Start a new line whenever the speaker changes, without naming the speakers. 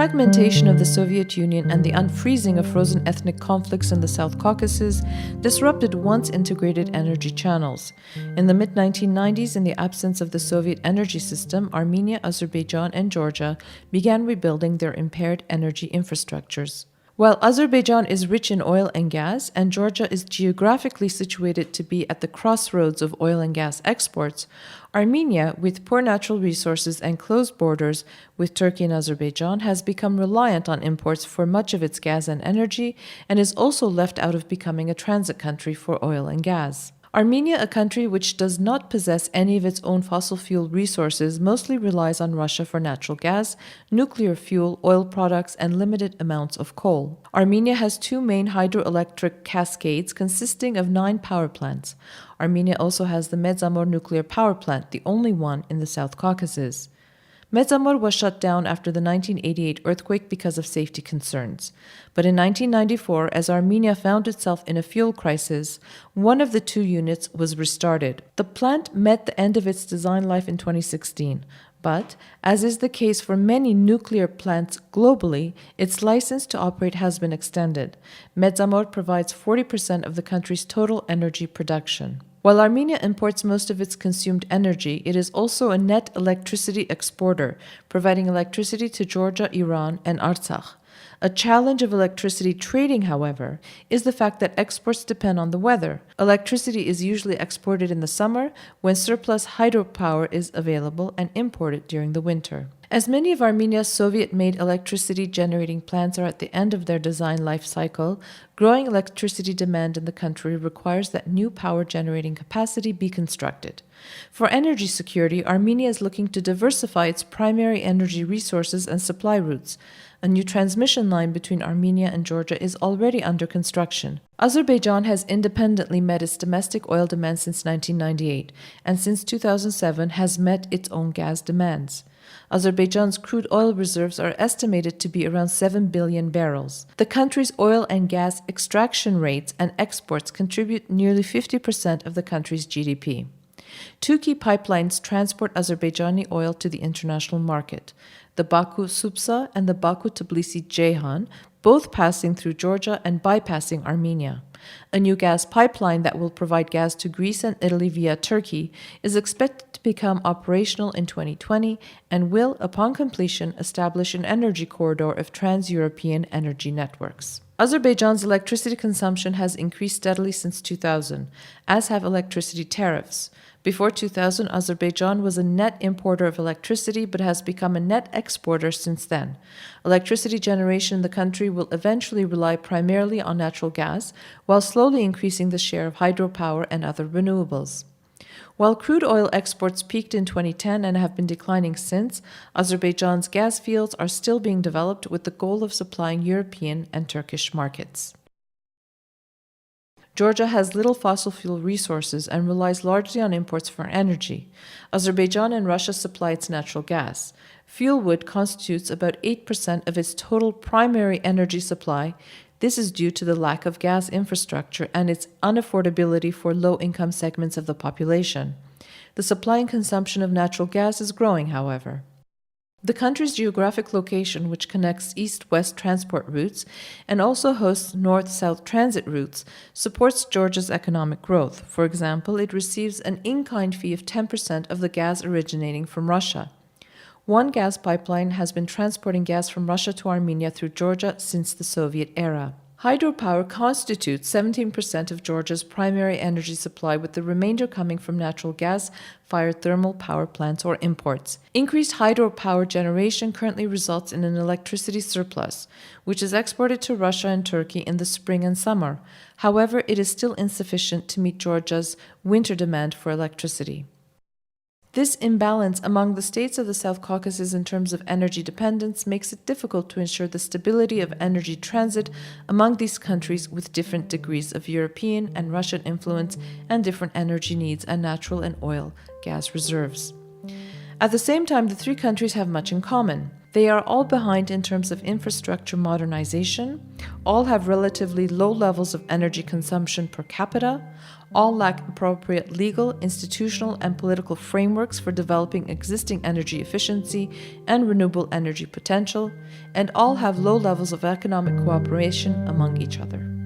fragmentation of the Soviet Union and the unfreezing of frozen ethnic conflicts in the South Caucasus disrupted once integrated energy channels. In the mid-1990s, in the absence of the Soviet energy system, Armenia, Azerbaijan, and Georgia began rebuilding their impaired energy infrastructures. While Azerbaijan is rich in oil and gas, and Georgia is geographically situated to be at the crossroads of oil and gas exports, Armenia, with poor natural resources and closed borders with Turkey and Azerbaijan, has become reliant on imports for much of its gas and energy, and is also left out of becoming a transit country for oil and gas. Armenia, a country which does not possess any of its own fossil fuel resources, mostly relies on Russia for natural gas, nuclear fuel, oil products, and limited amounts of coal. Armenia has two main hydroelectric cascades consisting of 9 power plants. Armenia also has the Medzamor nuclear power plant, the only one in the South Caucasus. Medzamor was shut down after the 1988 earthquake because of safety concerns. But in 1994, as Armenia found itself in a fuel crisis, one of the 2 units was restarted. The plant met the end of its design life in 2016. But, as is the case for many nuclear plants globally, its license to operate has been extended. Medzamor provides 40% of the country's total energy production. While Armenia imports most of its consumed energy, it is also a net electricity exporter, providing electricity to Georgia, Iran, and Artsakh. A challenge of electricity trading, however, is the fact that exports depend on the weather. Electricity is usually exported in the summer when surplus hydropower is available and imported during the winter. As many of Armenia's Soviet-made electricity generating plants are at the end of their design life cycle, growing electricity demand in the country requires that new power generating capacity be constructed. For energy security, Armenia is looking to diversify its primary energy resources and supply routes. A new transmission line between Armenia and Georgia is already under construction. Azerbaijan has independently met its domestic oil demand since 1998, and since 2007 has met its own gas demands. Azerbaijan's crude oil reserves are estimated to be around 7 billion barrels. The country's oil and gas extraction rates and exports contribute nearly 50% of the country's GDP. 2 key pipelines transport Azerbaijani oil to the international market: the Baku-Supsa and the Baku-Tbilisi-Ceyhan, both passing through Georgia and bypassing Armenia. A new gas pipeline that will provide gas to Greece and Italy via Turkey is expected to become operational in 2020 and will, upon completion, establish an energy corridor of trans-European energy networks. Azerbaijan's electricity consumption has increased steadily since 2000, as have electricity tariffs. Before 2000, Azerbaijan was a net importer of electricity but has become a net exporter since then. Electricity generation in the country will eventually rely primarily on natural gas, while slowly increasing the share of hydropower and other renewables. While crude oil exports peaked in 2010 and have been declining since, Azerbaijan's gas fields are still being developed with the goal of supplying European and Turkish markets. Georgia has little fossil fuel resources and relies largely on imports for energy. Azerbaijan and Russia supply its natural gas. Fuel wood constitutes about 8% of its total primary energy supply. This is due to the lack of gas infrastructure and its unaffordability for low-income segments of the population. The supply and consumption of natural gas is growing, however. The country's geographic location, which connects east-west transport routes and also hosts north-south transit routes, supports Georgia's economic growth. For example, it receives an in-kind fee of 10% of the gas originating from Russia. One gas pipeline has been transporting gas from Russia to Armenia through Georgia since the Soviet era. Hydropower constitutes 17% of Georgia's primary energy supply, with the remainder coming from natural gas-fired thermal power plants or imports. Increased hydropower generation currently results in an electricity surplus, which is exported to Russia and Turkey in the spring and summer. However, it is still insufficient to meet Georgia's winter demand for electricity. This imbalance among the states of the South Caucasus in terms of energy dependence makes it difficult to ensure the stability of energy transit among these countries with different degrees of European and Russian influence and different energy needs and natural and oil gas reserves. At the same time, the 3 countries have much in common. They are all behind in terms of infrastructure modernization, all have relatively low levels of energy consumption per capita, all lack appropriate legal, institutional, and political frameworks for developing existing energy efficiency and renewable energy potential, and all have low levels of economic cooperation among each other.